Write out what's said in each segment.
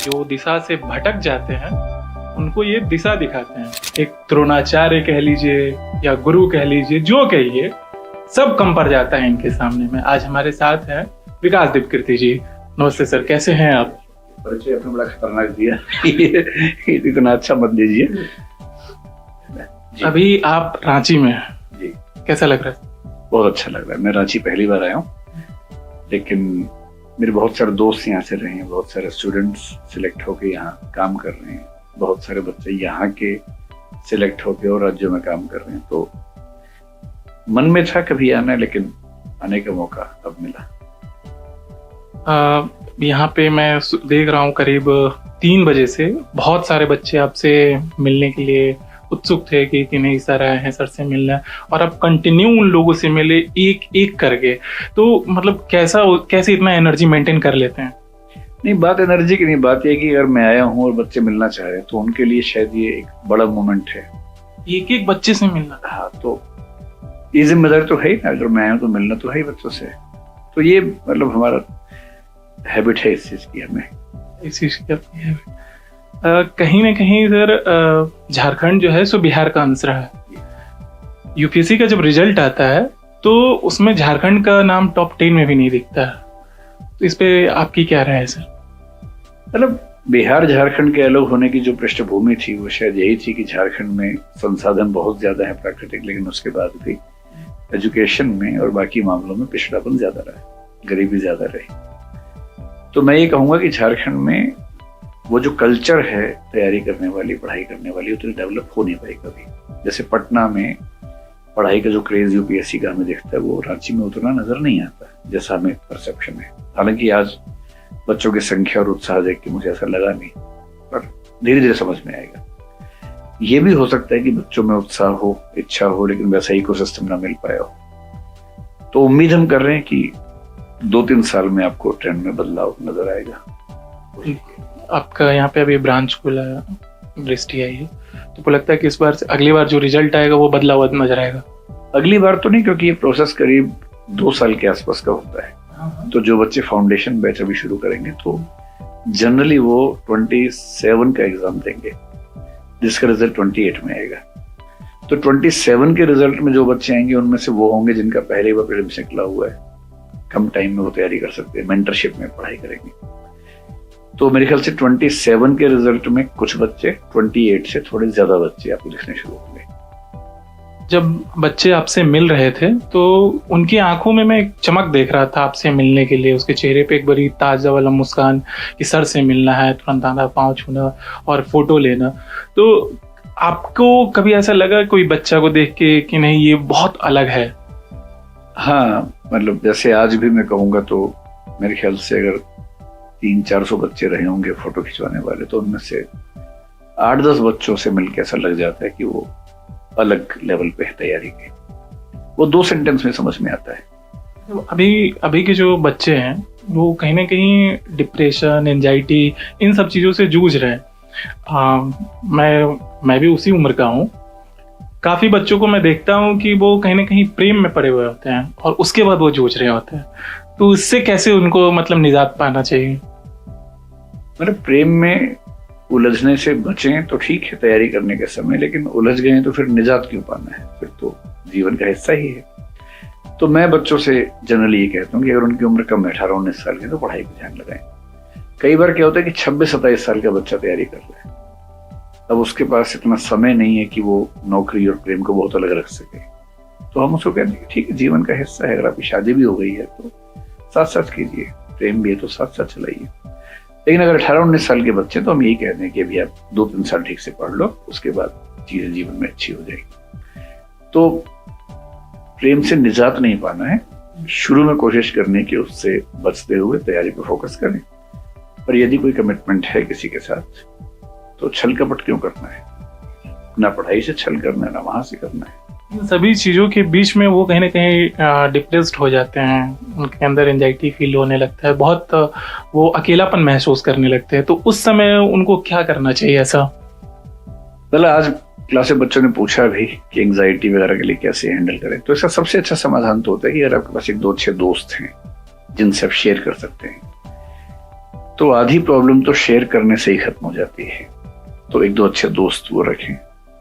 जो दिशा से भटक जाते हैं उनको ये दिशा दिखाते हैं। एक द्रोणाचार्य कह लीजिए या गुरु कह लीजिए, जो कहिए, सब कम पड़ जाता है इनके सामने में। आज हमारे साथ हैं विकास दीपकीर्ति जी। नमस्ते सर, कैसे हैं आप? परिचय आपने बड़ा खतरनाक दिया। ये इतना अच्छा मत दीजिए। अभी आप रांची में हैं जी, कैसा लग रहा है? बहुत अच्छा लग रहा है। मैं रांची पहली बार आया हूँ, लेकिन मेरे बहुत सारे दोस्त यहाँ से रहे हैं, बहुत सारे स्टूडेंट्स सिलेक्ट होके यहाँ काम कर रहे हैं, बहुत सारे बच्चे यहाँ के सिलेक्ट होके और राज्यों में काम कर रहे हैं। तो मन में था कभी आना, लेकिन आने का मौका अब मिला। यहाँ पे मैं देख रहा हूँ करीब 3 बजे से बहुत सारे बच्चे आपसे मिलने के लिए उत्सुक थे कि नहीं सर आए हैं, सर से मिलना है, और अब कंटिन्यू उन लोगों से मिले एक एक करके। तो मतलब कैसे इतना एनर्जी मेंटेन कर लेते हैं? नहीं, बात एनर्जी की नहीं, बात यह कि अगर मैं आया हूँ और बच्चे मिलना चाह रहे हैं तो उनके लिए शायद ये एक बड़ा मोमेंट है। एक एक बच्चे से मिलना? हाँ, तो ये जिम्मेदारी तो है ही ना, अगर मैं आया हूँ तो मिलना तो है ही बच्चों से। तो ये मतलब हमारा हैबिट है इस चीज की, हमें इस चीज की अपनी हैबिट। कहीं ना कहीं सर झारखंड जो है सो बिहार का अंश रहा है। यूपीएससी का जब रिजल्ट आता है तो उसमें झारखंड का नाम टॉप 10 में भी नहीं दिखता है। तो इस पे आपकी क्या राय है सर? मतलब बिहार झारखंड के अलग होने की जो पृष्ठभूमि थी वो शायद यही थी कि झारखंड में संसाधन बहुत ज्यादा है प्राकृतिक, लेकिन उसके बाद भी एजुकेशन में और बाकी मामलों में पिछड़ापन ज्यादा रहा, गरीबी ज्यादा रही। तो मैं ये कहूँगा कि झारखंड में वो जो कल्चर है तैयारी करने वाली, पढ़ाई करने वाली, उतनी डेवलप हो नहीं पाई कभी। जैसे पटना में पढ़ाई का जो क्रेज यूपीएससी का हमें दिखता है, वो रांची में उतना नजर नहीं आता जैसा हमें परसेप्शन है। हालांकि आज बच्चों की संख्या और उत्साह देख के मुझे ऐसा लगा नहीं, पर धीरे धीरे समझ में आएगा। ये भी हो सकता है कि बच्चों में उत्साह हो, इच्छा हो, लेकिन वैसा इकोसिस्टम ना मिल पाया हो। तो उम्मीद हम कर रहे हैं कि 2-3 साल में आपको ट्रेंड में बदलाव नजर आएगा। आपका यहाँ पे अभी ब्रांच खुला है, दृष्टि आई है, तो को लगता है कि इस बार से अगली बार जो रिजल्ट आएगा वो बदलाव नजर आएगा? अगली बार तो नहीं, क्योंकि ये प्रोसेस करीब 2 साल के आसपास का होता है। तो जो बच्चे फाउंडेशन बैच अभी शुरू करेंगे तो जनरली वो 27 का एग्जाम देंगे, जिसका रिजल्ट 28 में आएगा। तो 27 के रिजल्ट में जो बच्चे आएंगे उनमें से वो होंगे जिनका पहले ही प्रीलिम्स निकला हुआ है, कम टाइम में वो तैयारी कर सकते हैं, मेंटरशिप में पढ़ाई करेंगे। तो मेरे ख्याल से 27 के रिजल्ट में कुछ बच्चे, 28 से थोड़े ज्यादा बच्चे आपको दिखने शुरू होंगे। जब बच्चे आपसे मिल रहे थे तो उनकी आंखों में मैं एक चमक देख रहा था आपसे मिलने के लिए, उसके चेहरे पे एक बड़ी ताजा वाला मुस्कान कि सर से मिलना है, तुरंत आना, पाँव छूना और फोटो लेना। तो आपको कभी ऐसा लगा कोई बच्चा को देख के कि नहीं ये बहुत अलग है? हाँ, मतलब जैसे आज भी मैं कहूँगा तो मेरे ख्याल से अगर 300-400 बच्चे रहे होंगे फोटो खिंचवाने वाले, तो उनमें से 8-10 बच्चों से मिलकर ऐसा लग जाता है कि वो अलग लेवल पे है तैयारी के। वो 2 सेंटेंस में समझ में आता है। अभी के जो बच्चे हैं वो कहीं ना कहीं डिप्रेशन, एंजाइटी, इन सब चीज़ों से जूझ रहे हैं। मैं भी उसी उम्र का हूँ। काफ़ी बच्चों को मैं देखता हूँ कि वो कहीं ना कहीं प्रेम में पड़े हुए होते हैं और उसके बाद वो जूझ रहे होते हैं। तो उससे कैसे उनको मतलब निजात पाना चाहिए? मतलब प्रेम में उलझने से बचें तो ठीक है तैयारी करने के समय, लेकिन उलझ गए तो फिर निजात क्यों पाना है? फिर तो जीवन का हिस्सा ही है। तो मैं बच्चों से जनरली ये कहता हूँ कि अगर उनकी उम्र कम है, 18-19 साल की, तो पढ़ाई पे ध्यान लगाएं। कई बार क्या होता है कि 26-27 साल का बच्चा तैयारी कर रहा है, अब उसके पास इतना समय नहीं है कि वो नौकरी और प्रेम को बहुत अलग रख सके। तो हम उसको कहते हैं कि ठीक है, जीवन का हिस्सा है, अगर आपकी शादी भी हो गई है तो साथ साथ कीजिए, प्रेम भी है तो साथ साथ चलाइए। लेकिन अगर 18-19 साल के बच्चे, तो हम यही कहते हैं कि अभी आप 2-3 साल ठीक से पढ़ लो, उसके बाद चीजें जीवन में अच्छी हो जाएगी। तो प्रेम से निजात नहीं पाना है, शुरू में कोशिश करने की उससे बचते हुए तैयारी पर फोकस करें। पर यदि कोई कमिटमेंट है किसी के साथ तो छल कपट क्यों करना है? ना पढ़ाई से छल करना है, ना वहां से करना है। इन सभी चीज़ों के बीच में वो कहीं ना कहीं डिप्रेस्ड हो जाते हैं, उनके अंदर एंजाइटी फील होने लगता है, बहुत वो अकेलापन महसूस करने लगते हैं। तो उस समय उनको क्या करना चाहिए ऐसा? मतलब आज क्लास में बच्चों ने पूछा भी कि एंजाइटी वगैरह के लिए कैसे हैंडल करें, तो इसका सबसे अच्छा समाधान तो होता है कि अगर आपके पास 1-2 अच्छे दोस्त हैं जिनसे आप शेयर कर सकते हैं, तो आधी प्रॉब्लम तो शेयर करने से ही खत्म हो जाती है। तो एक दो अच्छे दोस्त वो रखें,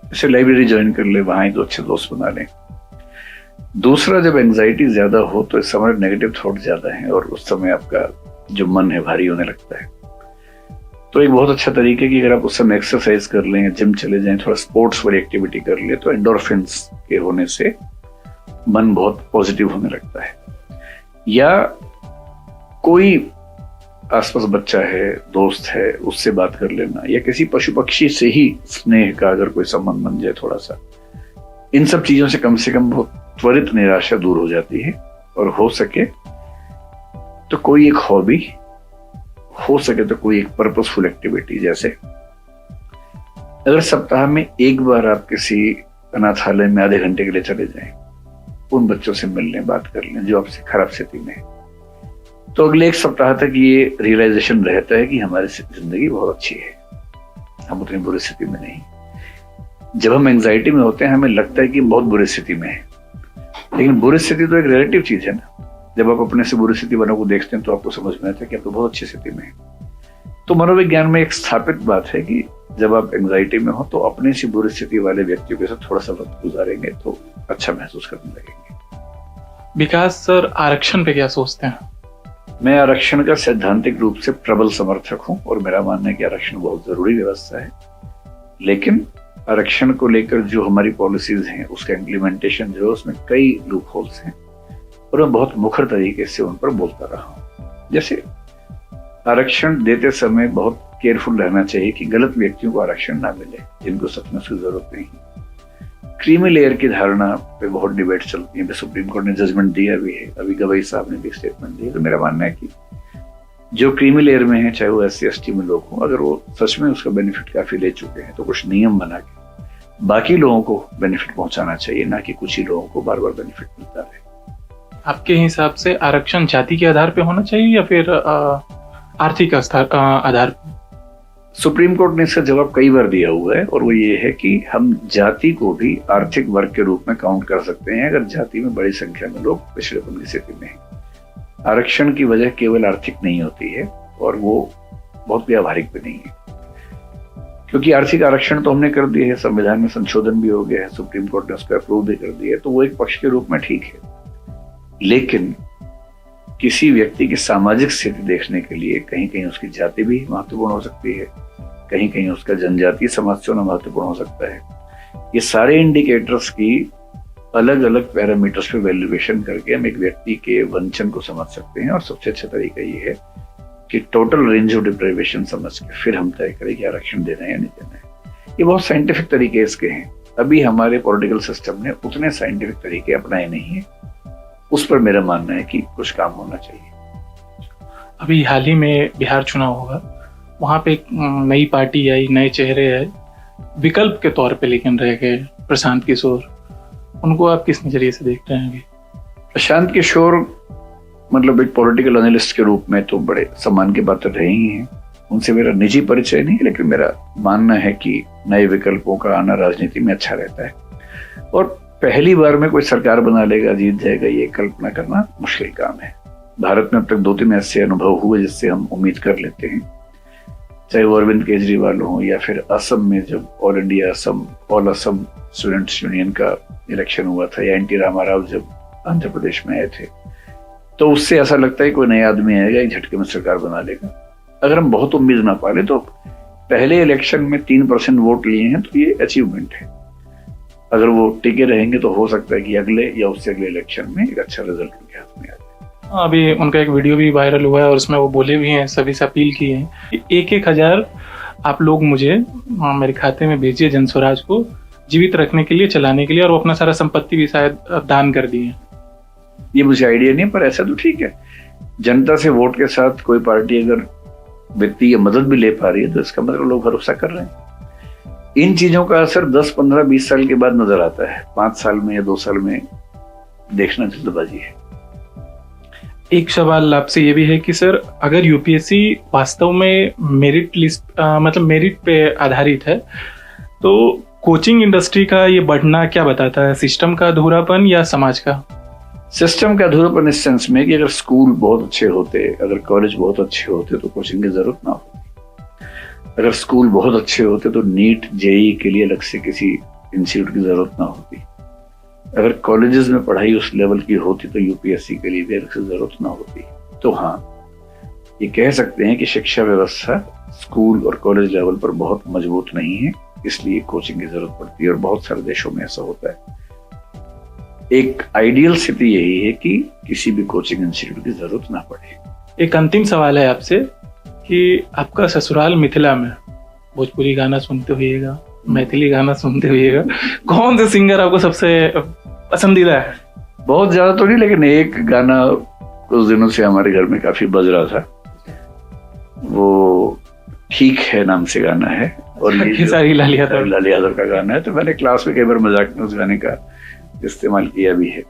जैसे लाइब्रेरी ज्वाइन कर ले, वहां एक दो अच्छे दोस्त बना लें। दूसरा, जब एंजाइटी ज्यादा हो तो इस समय नेगेटिव थॉट ज्यादा है और उस समय आपका जो मन है भारी होने लगता है। तो एक बहुत अच्छा तरीका है कि अगर आप उस समय एक्सरसाइज कर लें, जिम चले जाएं, थोड़ा स्पोर्ट्स वाली एक्टिविटी कर ले, तो एंडोर्फिन्स के होने से मन बहुत पॉजिटिव होने लगता है। या कोई आसपास बच्चा है, दोस्त है, उससे बात कर लेना, या किसी पशु पक्षी से ही स्नेह का अगर कोई संबंध बन जाए थोड़ा सा, इन सब चीजों से कम बहुत त्वरित निराशा दूर हो जाती है। और हो सके तो कोई एक हॉबी, हो सके तो कोई एक पर्पसफुल एक्टिविटी, जैसे अगर सप्ताह में एक बार आप किसी अनाथालय में आधे घंटे के लिए चले जाएं, उन बच्चों से मिल लें, बात कर लें जो आपसे खराब स्थिति में है, तो अगले एक सप्ताह तक ये रियलाइजेशन रहता है कि हमारी जिंदगी बहुत अच्छी है, हम उतनी बुरी स्थिति में नहीं। जब हम एंजाइटी में होते हैं हमें लगता है कि हम बहुत बुरी स्थिति में है, लेकिन बुरी स्थिति तो एक रिलेटिव चीज है ना। जब आप अपने से बुरी स्थिति वालों को देखते हैं तो आपको समझ में आता है कि आप तो बहुत अच्छी स्थिति में है। तो मनोविज्ञान में एक स्थापित बात है कि जब आप एंजाइटी में हो तो अपने से बुरी स्थिति वाले व्यक्तियों के साथ थोड़ा सा वक्त गुजारेंगे तो अच्छा महसूस करने लगेंगे। विकास सर, आरक्षण पे क्या सोचते हैं? मैं आरक्षण का सैद्धांतिक रूप से प्रबल समर्थक हूं और मेरा मानना है कि आरक्षण बहुत जरूरी व्यवस्था है। लेकिन आरक्षण को लेकर जो हमारी पॉलिसीज हैं उसका इम्प्लीमेंटेशन जो है उसमें कई लूप होल्स हैं और मैं बहुत मुखर तरीके से उन पर बोलता रहा हूं। जैसे आरक्षण देते समय बहुत केयरफुल रहना चाहिए कि गलत व्यक्तियों को आरक्षण ना मिले जिनको सच में उसकी जरूरत नहीं। क्रीमी लेयर की धारणा पे बहुत डिबेट चलती है, सुप्रीम कोर्ट ने जजमेंट दिया भी है, अभी गवई साहब ने भी स्टेटमेंट दिया। तो मेरा मानना है कि जो क्रीमी लेयर में है, चाहे वो SC/ST में लोग हों, अगर वो सच में उसका बेनिफिट काफी ले चुके हैं तो कुछ नियम बना के बाकी लोगों को बेनिफिट पहुंचाना चाहिए, ना कि कुछ ही लोगों को बार बार बेनिफिट मिलता रहे। आपके हिसाब से आरक्षण जाति के आधार पे होना चाहिए या फिर आर्थिक आधार पे? सुप्रीम कोर्ट ने इसका जवाब कई बार दिया हुआ है और वो ये है कि हम जाति को भी आर्थिक वर्ग के रूप में काउंट कर सकते हैं अगर जाति में बड़ी संख्या में लोग पिछड़ेपन की स्थिति में हैं। आरक्षण की वजह केवल आर्थिक नहीं होती है और वो बहुत व्यावहारिक भी नहीं है, क्योंकि आर्थिक आरक्षण तो हमने कर दिया है, संविधान में संशोधन भी हो गया है, सुप्रीम कोर्ट ने उसको अप्रूव भी कर दिया है, तो वो एक पक्ष के रूप में ठीक है। लेकिन किसी व्यक्ति की सामाजिक स्थिति देखने के लिए कहीं कहीं उसकी जाति भी महत्वपूर्ण हो सकती है, कहीं कहीं उसका जनजातीय समाज से होना महत्वपूर्ण हो सकता है। ये सारे इंडिकेटर्स की अलग अलग पैरामीटर्स पे वैल्यूएशन करके हम एक व्यक्ति के वंचन को समझ सकते हैं और सबसे अच्छा तरीका ये है कि टोटल रेंज ऑफ डिप्राइवेशन समझ के फिर हम तय करें कि आरक्षण देना है या नहीं देना है। ये बहुत साइंटिफिक तरीके इसके हैं, अभी हमारे पॉलिटिकल सिस्टम ने उतने साइंटिफिक तरीके अपनाए नहीं है। उस पर मेरा मानना है कि कुछ काम होना चाहिए। अभी हाल ही में बिहार चुनाव होगा, वहां पे एक नई पार्टी आई, नए चेहरे आए, विकल्प के तौर पे लेकिन रह गए प्रशांत किशोर। उनको आप किस नजरिए से देख रहे हैं? प्रशांत किशोर मतलब एक पॉलिटिकल एनालिस्ट के रूप में तो बड़े सम्मान की बात रहे ही हैं। उनसे मेरा निजी परिचय नहीं, लेकिन मेरा मानना है कि नए विकल्पों का आना राजनीति में अच्छा रहता है और पहली बार में कोई सरकार बना लेगा, जीत जाएगा, ये कल्पना करना मुश्किल काम है। भारत में अब तक 2-3 ऐसे अनुभव हुए जिससे हम उम्मीद कर लेते हैं, चाहे वो अरविंद केजरीवाल हो या फिर असम में जब ऑल असम स्टूडेंट्स यूनियन का इलेक्शन हुआ था, या NT रामाराव जब आंध्र प्रदेश में आए थे। तो उससे ऐसा लगता है कोई नया आदमी आएगा, एक झटके में सरकार बना लेगा। अगर हम बहुत उम्मीद ना पाले तो पहले इलेक्शन में 3% वोट लिए हैं तो ये अचीवमेंट है। अगर वो टिके रहेंगे तो हो सकता है कि अगले या उससे अगले इलेक्शन में एक अच्छा रिजल्ट उनके हाथ में आ जाए। अभी उनका एक वीडियो भी वायरल हुआ है और उसमें वो बोले भी हैं, सभी से अपील की है, 1,000 आप लोग मुझे मेरे खाते में भेजिए जनस्वराज को जीवित रखने के लिए, चलाने के लिए, और वो अपना सारा संपत्ति भी शायद दान कर दिए। ये मुझे आइडिया नहीं, पर ऐसा तो ठीक है। जनता से वोट के साथ कोई पार्टी अगर वित्तीय मदद भी ले पा रही है तो इसका मतलब लोग भरोसा कर रहे हैं। इन चीजों का असर 10, 15, 20 साल के बाद नजर आता है, 5 साल में या 2 साल में देखना जल्दबाजी है। एक सवाल आपसे ये भी है कि सर, अगर UPSC वास्तव में मेरिट लिस्ट मतलब मेरिट पे आधारित है तो कोचिंग इंडस्ट्री का ये बढ़ना क्या बताता है? सिस्टम का अधूरापन या समाज का? सिस्टम का अधूरापन इस सेंस में कि अगर स्कूल बहुत अच्छे होते, अगर कॉलेज बहुत अच्छे होते तो कोचिंग की जरूरत ना होती। अगर स्कूल बहुत अच्छे होते तो नीट जेई के लिए अलग से किसी इंस्टीट्यूट की जरूरत ना होती। अगर कॉलेजेस में पढ़ाई उस लेवल की होती तो यूपीएससी के लिए भी अलग से जरूरत ना होती। तो हाँ, ये कह सकते हैं कि शिक्षा व्यवस्था स्कूल और कॉलेज लेवल पर बहुत मजबूत नहीं है, इसलिए कोचिंग की जरूरत पड़ती है और बहुत सारे देशों में ऐसा होता है। एक आइडियल स्थिति यही है कि किसी भी कोचिंग इंस्टीट्यूट की जरूरत ना पड़े। एक अंतिम सवाल है आपसे कि आपका ससुराल मिथिला में, भोजपुरी गाना सुनते हुएगा, मैथिली गाना सुनते हुएगा, कौन से सिंगर आपको सबसे पसंदीदा है? बहुत ज्यादा तो नहीं, लेकिन एक गाना कुछ दिनों से हमारे घर में काफी बज रहा था, वो ठीक है नाम से गाना है और ये खेसारी लाल यादव का गाना है। तो मैंने क्लास में कई बार मजाक में उस गाने का इस्तेमाल किया भी है।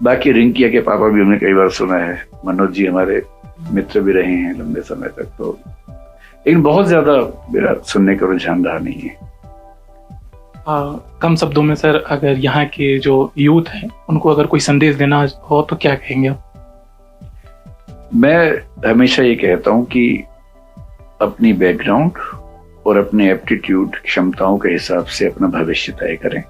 बाकी रिंकिया के पापा भी हमने कई बार सुना है, मनोज जी हमारे मित्र भी रहे हैं लंबे समय तक। तो लेकिन बहुत ज्यादा मेरा सुनने का रुझान रहा नहीं है। कम शब्दों में सर, अगर यहाँ के जो यूथ है उनको अगर कोई संदेश देना हो तो क्या कहेंगे? मैं हमेशा ये कहता हूँ कि अपनी बैकग्राउंड और अपने एप्टीट्यूड क्षमताओं के हिसाब से अपना भविष्य तय करें।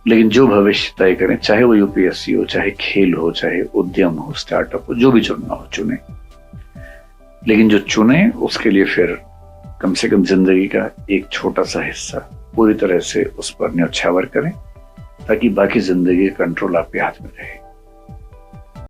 लेकिन जो भविष्य तय करें, चाहे वो यूपीएससी हो, चाहे खेल हो, चाहे उद्यम हो, स्टार्टअप हो, जो भी चुनना हो चुने। लेकिन जो चुने उसके लिए फिर कम से कम जिंदगी का एक छोटा सा हिस्सा पूरी तरह से उस पर न्यौछावर करें, ताकि बाकी जिंदगी का कंट्रोल आपके हाथ में रहे।